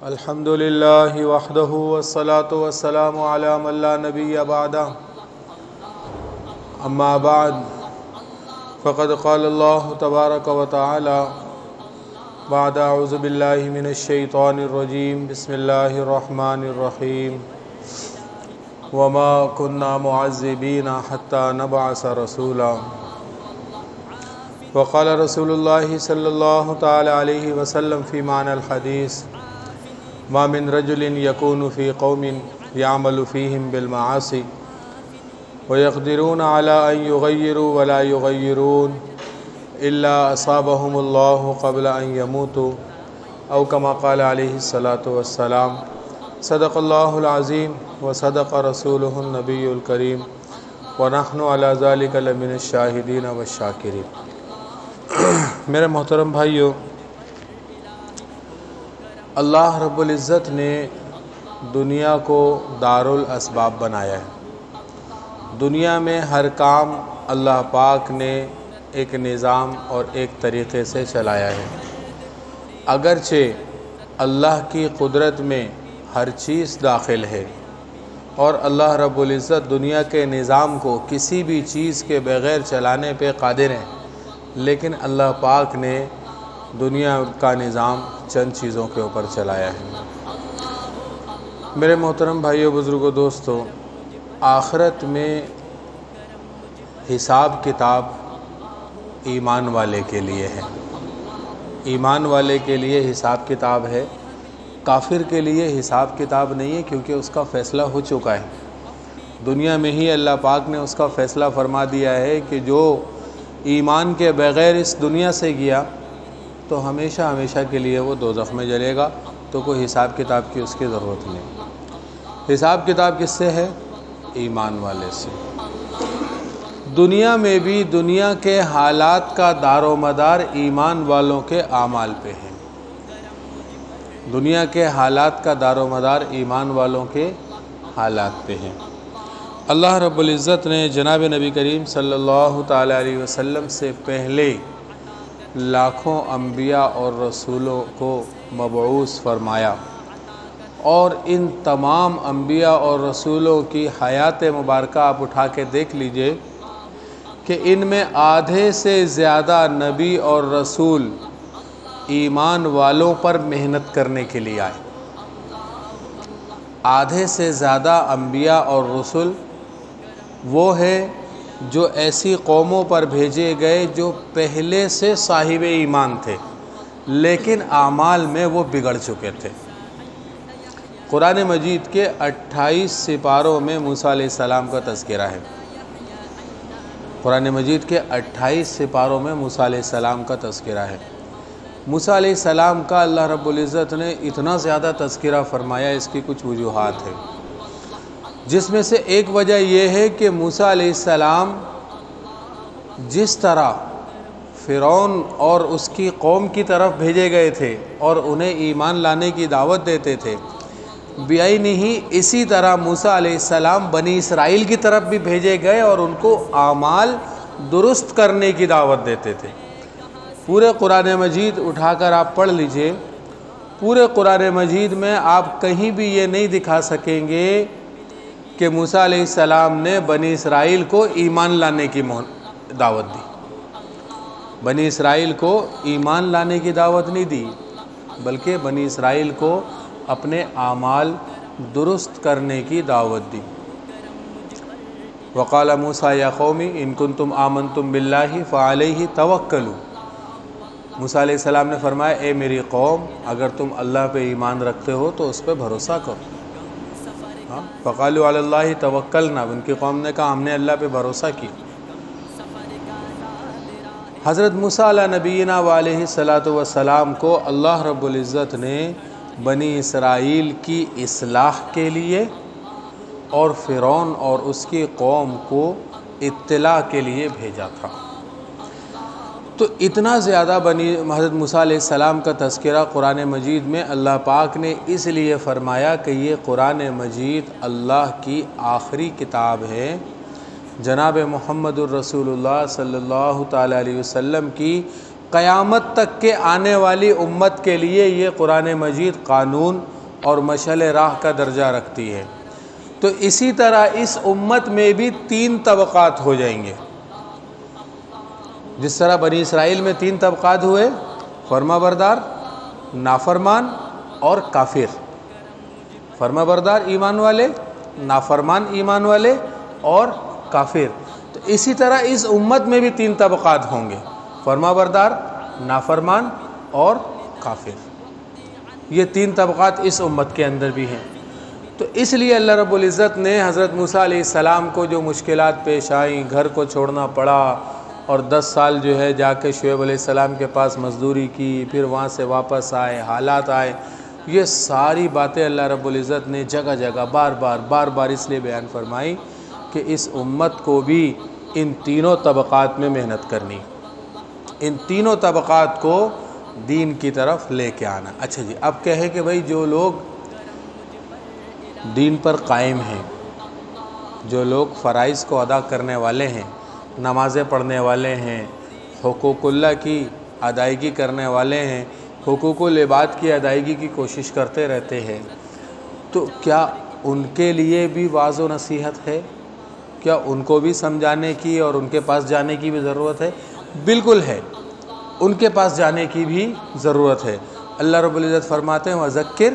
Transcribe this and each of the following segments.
الحمد لله وحده والصلاة والسلام على من لا نبي بعده أما بعد فقد قال الله تبارك وتعالى بعد أعوذ بالله من الشيطان الرجيم بسم الله الرحمن الرحيم وما كنا معذبين حتى نبعث رسولا وقال رسول الله صلى الله تعالى عليه وسلم في معنى الحديث ما من رجل يكون في قوم يعمل فيهم بالمعاصي ويقدرون على أن يغيروا ولا يغيرون إلا أصابهم الله قبل أن يموتوا أو كما قال عليه الصلاة والسلام صدق الله العظيم وصدق رسوله النبي الكريم ونحن على ذلك لمن الشاهدين والشاكرين۔ میرے محترم بھائیو، اللہ رب العزت نے دنیا کو دارالاسباب بنایا ہے۔ دنیا میں ہر کام اللہ پاک نے ایک نظام اور ایک طریقے سے چلایا ہے۔ اگرچہ اللہ کی قدرت میں ہر چیز داخل ہے اور اللہ رب العزت دنیا کے نظام کو کسی بھی چیز کے بغیر چلانے پہ قادر ہیں، لیکن اللہ پاک نے دنیا کا نظام چند چیزوں کے اوپر چلایا ہے۔ میرے محترم بھائیو، بزرگوں، دوستو، آخرت میں حساب کتاب ایمان والے کے لیے ہے۔ ایمان والے کے لیے حساب کتاب ہے، کافر کے لیے حساب کتاب نہیں ہے، کیونکہ اس کا فیصلہ ہو چکا ہے۔ دنیا میں ہی اللہ پاک نے اس کا فیصلہ فرما دیا ہے کہ جو ایمان کے بغیر اس دنیا سے گیا تو ہمیشہ ہمیشہ کے لیے وہ دوزخ میں جلے گا، تو کوئی حساب کتاب کی اس کی ضرورت نہیں۔ حساب کتاب کس سے ہے؟ ایمان والے سے۔ دنیا میں بھی دنیا کے حالات کا دار و مدار ایمان والوں کے اعمال پہ ہے۔ دنیا کے حالات کا دار و مدار ایمان والوں کے حالات پہ ہے۔ اللہ رب العزت نے جناب نبی کریم صلی اللہ تعالیٰ علیہ وسلم سے پہلے لاکھوں انبیاء اور رسولوں کو مبعوث فرمایا، اور ان تمام انبیاء اور رسولوں کی حیات مبارکہ آپ اٹھا کے دیکھ لیجئے کہ ان میں آدھے سے زیادہ نبی اور رسول ایمان والوں پر محنت کرنے کے لیے آئے۔ آدھے سے زیادہ انبیاء اور رسول وہ ہے جو ایسی قوموں پر بھیجے گئے جو پہلے سے صاحب ایمان تھے، لیکن اعمال میں وہ بگڑ چکے تھے۔ قرآن مجید کے 28 سپاروں میں موسیٰ علیہ السلام کا تذکرہ ہے۔ قرآن مجید کے 28 سپاروں میں موسیٰ علیہ السلام کا تذکرہ ہے۔ موسیٰ علیہ السلام کا اللہ رب العزت نے اتنا زیادہ تذکرہ فرمایا، اس کی کچھ وجوہات ہیں، جس میں سے ایک وجہ یہ ہے کہ موسیٰ علیہ السلام جس طرح فرعون اور اس کی قوم کی طرف بھیجے گئے تھے اور انہیں ایمان لانے کی دعوت دیتے تھے، بعینہ ہی اسی طرح موسیٰ علیہ السلام بنی اسرائیل کی طرف بھی بھیجے گئے اور ان کو اعمال درست کرنے کی دعوت دیتے تھے۔ پورے قرآن مجید اٹھا کر آپ پڑھ لیجئے، پورے قرآن مجید میں آپ کہیں بھی یہ نہیں دکھا سکیں گے کہ موسیٰ علیہ السلام نے بنی اسرائیل کو ایمان لانے کی دعوت دی۔ بنی اسرائیل کو ایمان لانے کی دعوت نہیں دی، بلکہ بنی اسرائیل کو اپنے اعمال درست کرنے کی دعوت دی۔ وقال موسیٰ یا قومی ان کنتم آمنتم باللہ فعلیہ توکلوا۔ موسیٰ علیہ السلام نے فرمایا، اے میری قوم، اگر تم اللہ پہ ایمان رکھتے ہو تو اس پہ بھروسہ کرو۔ فقالوا علی اللہ توکلنا، ان کی قوم نے کہا ہم نے اللہ پہ بھروسہ کیا۔ حضرت موسیٰ علیہ نبینا وعلیہ الصلاۃ والسلام کو اللہ رب العزت نے بنی اسرائیل کی اصلاح کے لیے اور فرعون اور اس کی قوم کو اطلاع کے لیے بھیجا تھا۔ تو اتنا زیادہ حضرت موسیٰ علیہ السلام کا تذکرہ قرآن مجید میں اللہ پاک نے اس لیے فرمایا کہ یہ قرآن مجید اللہ کی آخری کتاب ہے، جناب محمد الرسول اللہ صلی اللہ تعالیٰ علیہ وسلم کی قیامت تک کے آنے والی امت کے لیے یہ قرآن مجید قانون اور مشعل راہ کا درجہ رکھتی ہے۔ تو اسی طرح اس امت میں بھی 3 طبقات ہو جائیں گے، جس طرح بنی اسرائیل میں 3 طبقات ہوئے، فرما بردار، نافرمان اور کافر۔ فرما بردار ایمان والے، نافرمان ایمان والے اور کافر۔ تو اسی طرح اس امت میں بھی 3 طبقات ہوں گے، فرما بردار، نافرمان اور کافر۔ یہ 3 طبقات اس امت کے اندر بھی ہیں۔ تو اس لیے اللہ رب العزت نے حضرت موسیٰ علیہ السلام کو جو مشکلات پیش آئیں، گھر کو چھوڑنا پڑا اور 10 سال جو ہے جا کے شعیب علیہ السلام کے پاس مزدوری کی، پھر وہاں سے واپس آئے، حالات آئے، یہ ساری باتیں اللہ رب العزت نے جگہ جگہ بار بار اس لیے بیان فرمائی کہ اس امت کو بھی ان تینوں طبقات میں محنت کرنی، ان تینوں طبقات کو دین کی طرف لے کے آنا۔ اچھا جی، اب کہے کہ بھئی جو لوگ دین پر قائم ہیں، جو لوگ فرائض کو ادا کرنے والے ہیں، نمازیں پڑھنے والے ہیں، حقوق اللہ کی ادائیگی کرنے والے ہیں، حقوق العباد کی ادائیگی کی کوشش کرتے رہتے ہیں، تو کیا ان کے لیے بھی وعظ و نصیحت ہے؟ کیا ان کو بھی سمجھانے کی اور ان کے پاس جانے کی بھی ضرورت ہے؟ بالکل ہے، ان کے پاس جانے کی بھی ضرورت ہے۔ اللہ رب العزت فرماتے ہیں وَذَكِّرْ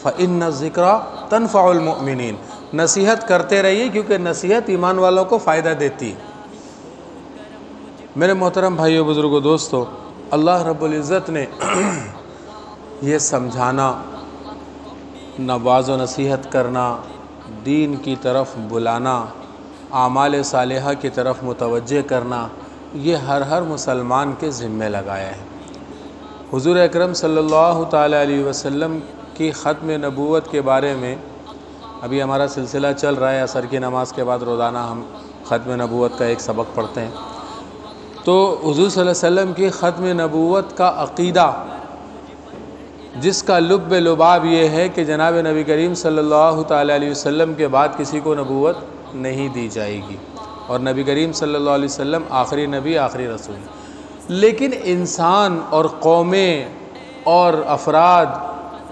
فَإِنَّ الذِّكْرَىٰ تَنفَعُ الْمُؤْمِنِينَ، نصیحت کرتے رہیے کیونکہ نصیحت ایمان والوں کو فائدہ دیتی ہے۔ میرے محترم بھائیو، بزرگوں، دوستو، اللہ رب العزت نے یہ سمجھانا، وعظ و نصیحت کرنا، دین کی طرف بلانا، اعمال صالحہ کی طرف متوجہ کرنا، یہ ہر مسلمان کے ذمہ لگایا ہے۔ حضور اکرم صلی اللہ تعالیٰ علیہ وسلم کی ختم نبوت کے بارے میں ابھی ہمارا سلسلہ چل رہا ہے، عصر کی نماز کے بعد روزانہ ہم ختم نبوت کا ایک سبق پڑھتے ہیں۔ تو حضور صلی اللہ علیہ وسلم کی ختم نبوت کا عقیدہ، جس کا لب لباب یہ ہے کہ جناب نبی کریم صلی اللہ تعالیٰ علیہ وسلم کے بعد کسی کو نبوت نہیں دی جائے گی، اور نبی کریم صلی اللہ علیہ وسلم آخری نبی، آخری رسول۔ لیکن انسان اور قومیں اور افراد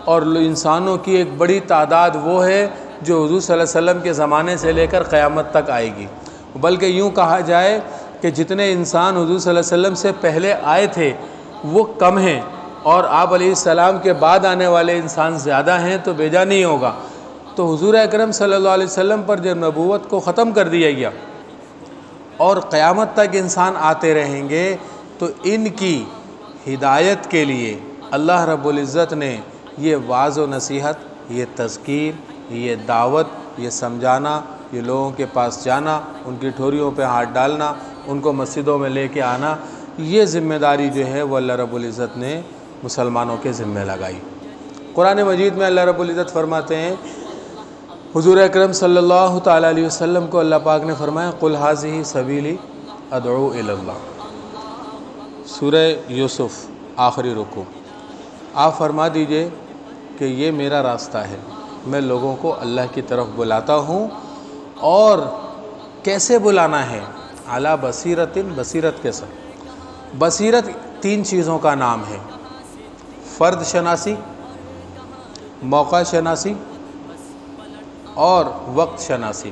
اور انسانوں کی ایک بڑی تعداد وہ ہے جو حضور صلی اللہ علیہ وسلم کے زمانے سے لے کر قیامت تک آئے گی، بلکہ یوں کہا جائے کہ جتنے انسان حضور صلی اللہ علیہ وسلم سے پہلے آئے تھے وہ کم ہیں، اور آپ علیہ السلام کے بعد آنے والے انسان زیادہ ہیں، تو بیجا نہیں ہوگا۔ تو حضور اکرم صلی اللہ علیہ وسلم پر جب نبوت کو ختم کر دیا گیا اور قیامت تک انسان آتے رہیں گے، تو ان کی ہدایت کے لیے اللہ رب العزت نے یہ وعظ و نصیحت، یہ تذکیر، یہ دعوت، یہ سمجھانا، یہ لوگوں کے پاس جانا، ان کی ٹھوریوں پہ ہاتھ ڈالنا، ان کو مسجدوں میں لے کے آنا، یہ ذمہ داری جو ہے وہ اللہ رب العزت نے مسلمانوں کے ذمہ لگائی۔ قرآن مجید میں اللہ رب العزت فرماتے ہیں، حضور اکرم صلی اللہ تعالیٰ علیہ وسلم کو اللہ پاک نے فرمایا قُلْ هَٰذِهِ سَبِيلِي أَدْعُو إِلَى اللَّهِ، سورہ یوسف آخری رکوع۔ آپ فرما دیجئے کہ یہ میرا راستہ ہے، میں لوگوں کو اللہ کی طرف بلاتا ہوں، اور کیسے بلانا ہے؟ علی بصیرت، بصیرت کے ساتھ۔ بصیرت 3 چیزوں کا نام ہے: فرد شناسی، موقع شناسی اور وقت شناسی۔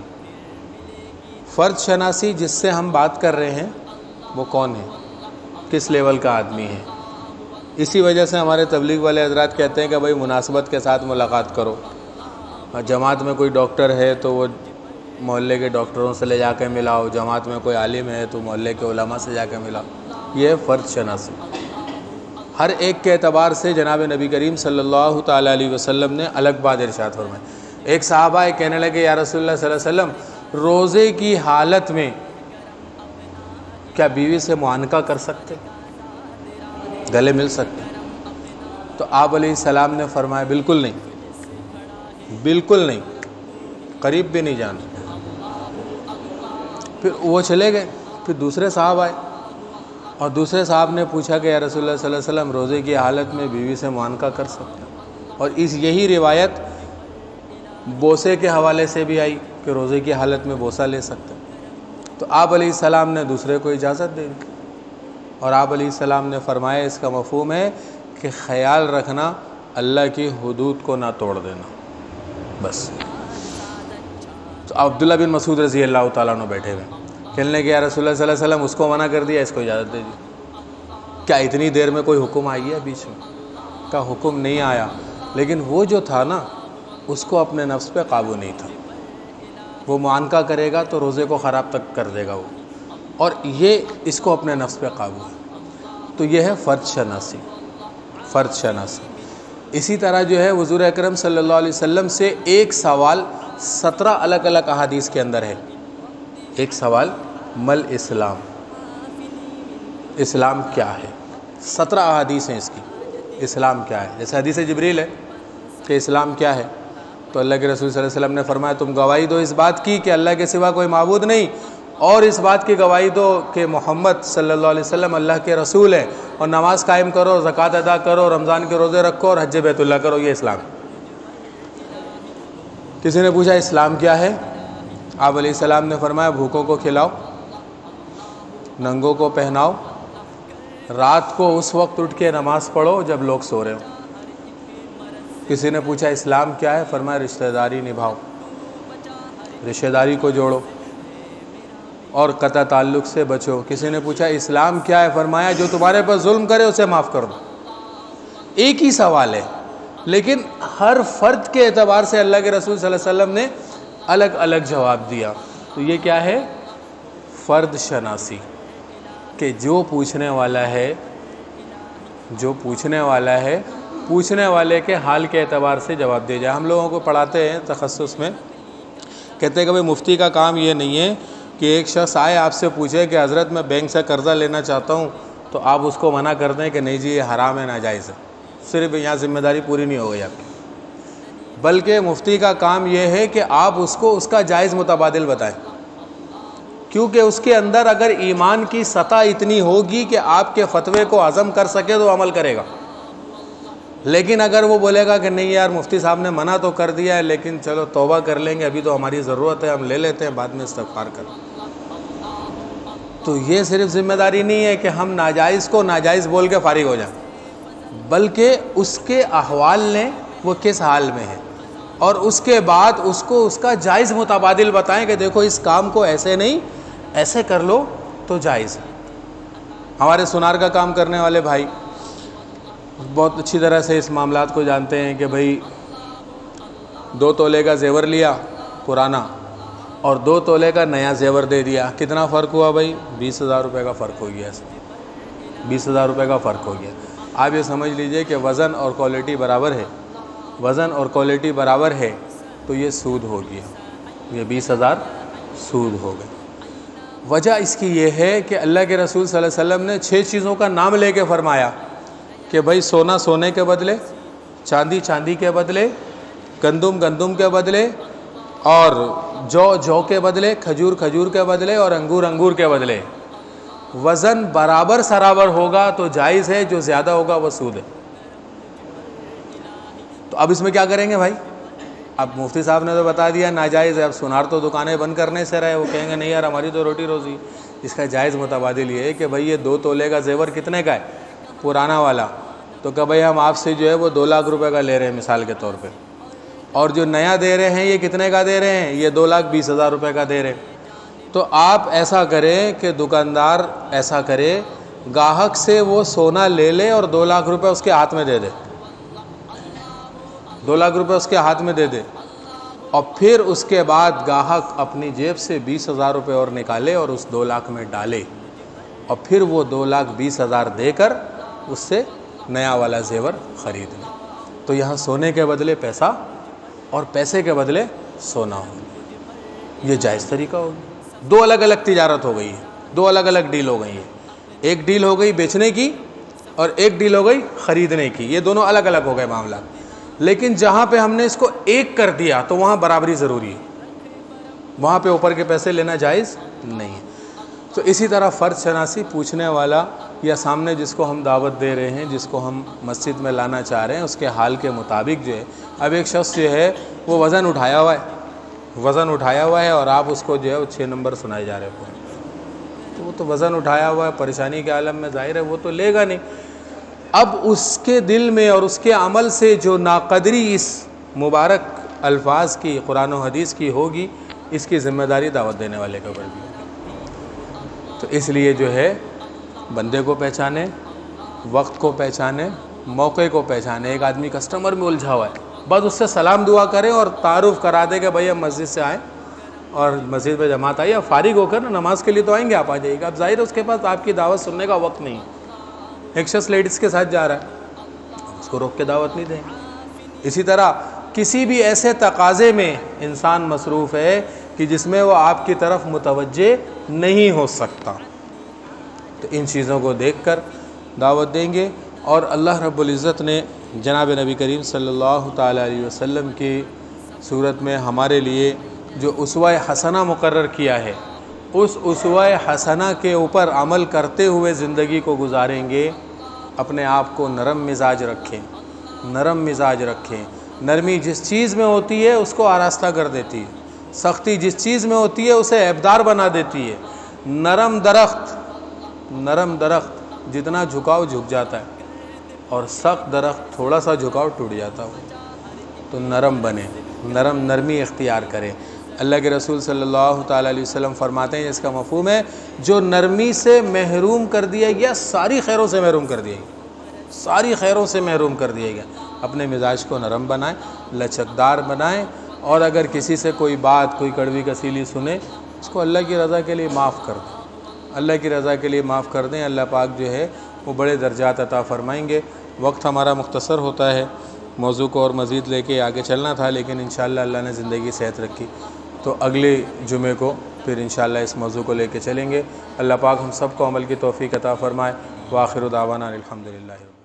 فرد شناسی، جس سے ہم بات کر رہے ہیں وہ کون ہے، کس لیول کا آدمی ہے۔ اسی وجہ سے ہمارے تبلیغ والے حضرات کہتے ہیں کہ بھائی مناسبت کے ساتھ ملاقات کرو۔ جماعت میں کوئی ڈاکٹر ہے تو وہ محلے کے ڈاکٹروں سے لے جا کے ملاؤ، جماعت میں کوئی عالم ہے تو محلے کے علماء سے جا کے ملاؤ۔ یہ فرد شناسی۔ ہر ایک کے اعتبار سے جناب نبی کریم صلی اللہ تعالیٰ علیہ وسلم نے الگ بات ارشاد فرمائی۔ ایک صحابہ کہنے لگے یا رسول اللہ صلی اللہ علیہ وسلم، روزے کی حالت میں کیا بیوی سے معانقہ کر سکتے، گلے مل سکتے؟ تو آپ علیہ السلام نے فرمایا بالکل نہیں، بالکل نہیں، قریب بھی نہیں جانا۔ پھر وہ چلے گئے، پھر دوسرے صاحب آئے اور دوسرے صاحب نے پوچھا کہ یا رسول اللہ صلی اللہ علیہ وسلم، روزے کی حالت میں بیوی سے معانقہ کر سکتے ہیں؟ اور یہی روایت بوسے کے حوالے سے بھی آئی کہ روزے کی حالت میں بوسہ لے سکتے ہیں۔ تو آپ علیہ السلام نے دوسرے کو اجازت دے دی۔ اور آپ علیہ السلام نے فرمایا اس کا مفہوم ہے کہ خیال رکھنا اللہ کی حدود کو نہ توڑ دینا، بس۔ تو عبداللہ بن مسعود رضی اللہ تعالیٰ عنہ بیٹھے ہوئے، کہنے کہ یا رسول اللہ صلی اللہ علیہ وسلم اس کو منع کر دیا، اس کو اجازت دے دی، کیا اتنی دیر میں کوئی حکم آئی ہے بیچ میں؟ کا حکم نہیں آیا، لیکن وہ جو تھا نا اس کو اپنے نفس پہ قابو نہیں تھا، وہ معانقہ کرے گا تو روزے کو خراب تک کر دے گا وہ، اور یہ اس کو اپنے نفس پہ قابو ہے۔ تو یہ ہے فرض شناسی، فرض شناسی۔ اسی طرح جو ہے حضور اکرم صلی اللہ علیہ وسلم سے ایک سوال 17 الگ الگ احادیث کے اندر ہے۔ ایک سوال مل اسلام، اسلام کیا ہے؟ 17 احادیث ہیں اس کی، اسلام کیا ہے؟ جیسے حدیث جبریل ہے کہ اسلام کیا ہے، تو اللہ کے رسول صلی اللہ علیہ وسلم نے فرمایا تم گواہی دو اس بات کی کہ اللہ کے سوا کوئی معبود نہیں، اور اس بات کی گواہی دو کہ محمد صلی اللہ علیہ وسلم اللہ کے رسول ہیں، اور نماز قائم کرو، زکوٰۃ ادا کرو، رمضان کے روزے رکھو اور حج بیت اللہ کرو، یہ اسلام۔ کسی نے پوچھا اسلام کیا ہے؟ آپ علیہ السلام نے فرمایا بھوکوں کو کھلاؤ، ننگوں کو پہناؤ، رات کو اس وقت اٹھ کے نماز پڑھو جب لوگ سو رہے ہو۔ کسی نے پوچھا اسلام کیا ہے؟ فرمایا رشتہ داری نبھاؤ، رشتہ داری کو جوڑو اور قطع تعلق سے بچو۔ کسی نے پوچھا اسلام کیا ہے؟ فرمایا جو تمہارے پر ظلم کرے اسے معاف کر دو۔ ایک ہی سوال ہے، لیکن ہر فرد کے اعتبار سے اللہ کے رسول صلی اللہ علیہ وسلم نے الگ الگ جواب دیا۔ تو یہ کیا ہے؟ فرد شناسی، کہ جو پوچھنے والا ہے، جو پوچھنے والا ہے، پوچھنے والے کے حال کے اعتبار سے جواب دیا جائے۔ ہم لوگوں کو پڑھاتے ہیں تخصص میں، کہتے ہیں کہ بھئی مفتی کا کام یہ نہیں ہے کہ ایک شخص آئے آپ سے پوچھے کہ حضرت میں بینک سے قرضہ لینا چاہتا ہوں، تو آپ اس کو منع کر دیں کہ نہیں جی یہ حرام ہے، ناجائز ہے، صرف یہاں ذمہ داری پوری نہیں ہو گئی آپ کی۔ بلکہ مفتی کا کام یہ ہے کہ آپ اس کو اس کا جائز متبادل بتائیں، کیونکہ اس کے اندر اگر ایمان کی سطح اتنی ہوگی کہ آپ کے فتوے کو ہضم کر سکے تو عمل کرے گا۔ لیکن اگر وہ بولے گا کہ نہیں یار مفتی صاحب نے منع تو کر دیا ہے لیکن چلو توبہ کر لیں گے، ابھی تو ہماری ضرورت ہے، ہم لے لیتے ہیں، بعد میں استغفار کریں، تو یہ صرف ذمہ داری نہیں ہے کہ ہم ناجائز کو ناجائز بول کے فارغ ہو جائیں، بلکہ اس کے احوال نے وہ کس حال میں ہے، اور اس کے بعد اس کو اس کا جائز متبادل بتائیں کہ دیکھو اس کام کو ایسے نہیں ایسے کر لو تو جائز ہے۔ ہمارے سونار کا کام کرنے والے بھائی بہت اچھی طرح سے اس معاملات کو جانتے ہیں کہ بھئی 2 تولے کا زیور لیا پرانا اور 2 تولے کا نیا زیور دے دیا، کتنا فرق ہوا بھائی؟ 20,000 روپے کا فرق ہو گیا، اس میں 20,000 روپے کا فرق ہو گیا۔ آپ یہ سمجھ لیجئے کہ وزن اور کوالٹی برابر ہے، وزن اور کوالٹی برابر ہے تو یہ سود ہو گیا، یہ 20,000 سود ہو گئے۔ وجہ اس کی یہ ہے کہ اللہ کے رسول صلی اللہ علیہ وسلم نے 6 چیزوں کا نام لے کے فرمایا کہ بھائی سونا سونے کے بدلے، چاندی چاندی کے بدلے، گندم گندم کے بدلے، اور جو کے بدلے، کھجور کھجور کے بدلے، اور انگور انگور کے بدلے وزن برابر سرابر ہوگا تو جائز ہے، جو زیادہ ہوگا وہ سود ہے۔ تو اب اس میں کیا کریں گے بھائی؟ اب مفتی صاحب نے تو بتا دیا ناجائز ہے، اب سونار تو دکانیں بند کرنے سے رہے، وہ کہیں گے نہیں یار ہماری تو روٹی روزی۔ اس کا جائز متبادل یہ ہے کہ بھائی یہ 2 تولے کا زیور کتنے کا ہے پرانا والا، تو کہ بھائی ہم آپ سے جو ہے وہ 2 لاکھ روپے کا لے رہے ہیں مثال کے طور پہ، اور جو نیا دے رہے ہیں یہ کتنے کا دے رہے ہیں؟ یہ 2,20,000 روپے کا دے رہے ہیں۔ تو آپ ایسا کریں کہ دکاندار ایسا کرے گاہک سے وہ سونا لے لے اور 2 لاکھ روپے اس کے ہاتھ میں دے دے، 2 لاکھ روپے اس کے ہاتھ میں دے دے، اور پھر اس کے بعد گاہک اپنی جیب سے 20,000 روپے اور نکالے اور اس 2 لاکھ میں ڈالے، اور پھر وہ 2,20,000 دے کر اس سے نیا والا زیور خرید لے۔ تو یہاں سونے کے بدلے پیسہ اور پیسے کے بدلے سونا ہو، یہ جائز طریقہ ہوگا۔ 2 الگ الگ تجارت ہو گئی ہے، 2 الگ الگ ڈیل ہو گئی ہے، ایک ڈیل ہو گئی بیچنے کی اور ایک ڈیل ہو گئی خریدنے کی، یہ دونوں الگ الگ ہو گئے معاملات۔ لیکن جہاں پہ ہم نے اس کو ایک کر دیا تو وہاں برابری ضروری ہے، وہاں پہ اوپر کے پیسے لینا جائز نہیں ہے۔ تو اسی طرح فرض شناسی، پوچھنے والا یا سامنے جس کو ہم دعوت دے رہے ہیں، جس کو ہم مسجد میں لانا چاہ رہے ہیں، اس کے حال کے مطابق جو ہے، اب ایک شخص جو ہے وہ وزن اٹھایا ہوا ہے اور آپ اس کو جو ہے وہ 6 نمبر سنائے جا رہے ہیں، تو وہ تو وزن اٹھایا ہوا ہے، پریشانی کے عالم میں، ظاہر ہے وہ تو لے گا نہیں۔ اب اس کے دل میں اور اس کے عمل سے جو ناقدری اس مبارک الفاظ کی، قرآن و حدیث کی ہوگی، اس کی ذمہ داری دعوت دینے والے کے اوپر بھی ہوگی۔ تو اس لیے جو ہے بندے کو پہچانے، وقت کو پہچانے، موقع کو پہچانے۔ ایک آدمی کسٹمر میں الجھا ہوا ہے، بس اس سے سلام دعا کریں اور تعارف کرا دے کہ بھائی ہم مسجد سے آئیں اور مسجد میں جماعت آئی، اب فارغ ہو کر نا نماز کے لیے تو آئیں گے، آپ آ جائیے گا۔ اب ظاہر ہے اس کے پاس آپ کی دعوت سننے کا وقت نہیں۔ ایک شخص لیڈیز کے ساتھ جا رہا ہے، اس کو روک کے دعوت نہیں دیں گے۔ اسی طرح کسی بھی ایسے تقاضے میں انسان مصروف ہے کہ جس میں وہ آپ کی طرف متوجہ نہیں ہو سکتا، تو ان چیزوں کو دیکھ کر دعوت دیں گے۔ اور اللہ رب العزت نے جناب نبی کریم صلی اللہ تعالیٰ علیہ وسلم کی صورت میں ہمارے لیے جو اسوہ حسنہ مقرر کیا ہے، اس اسوہ حسنہ کے اوپر عمل کرتے ہوئے زندگی کو گزاریں گے۔ اپنے آپ کو نرم مزاج رکھیں، نرم مزاج رکھیں۔ نرمی جس چیز میں ہوتی ہے اس کو آراستہ کر دیتی ہے، سختی جس چیز میں ہوتی ہے اسے عیبدار بنا دیتی ہے۔ نرم درخت جتنا جھکاؤ جھک جاتا ہے، اور سخت درخت تھوڑا سا جھکاؤ ٹوٹ جاتا ہے۔ تو نرم بنے، نرمی اختیار کریں۔ اللہ کے رسول صلی اللہ تعالیٰ علیہ وسلم فرماتے ہیں، اس کا مفہوم ہے جو نرمی سے محروم کر دیا گیا ساری خیروں سے محروم کر دیا گیا، ساری خیروں سے محروم کر دیا گیا۔ اپنے مزاج کو نرم بنائیں، لچکدار بنائیں، اور اگر کسی سے کوئی بات، کوئی کڑوی کسیلی سنے، اس کو اللہ کی رضا کے لیے معاف کر دیں، اللہ کی رضا کے لیے معاف کر دیں۔ اللہ پاک جو ہے وہ بڑے درجات عطا فرمائیں گے۔ وقت ہمارا مختصر ہوتا ہے، موضوع کو اور مزید لے کے آگے چلنا تھا، لیکن انشاءاللہ اللہ نے زندگی صحت رکھی تو اگلے جمعے کو پھر انشاءاللہ اس موضوع کو لے کے چلیں گے۔ اللہ پاک ہم سب کو عمل کی توفیق عطا فرمائے۔ وآخر دعوانا الحمدللہ۔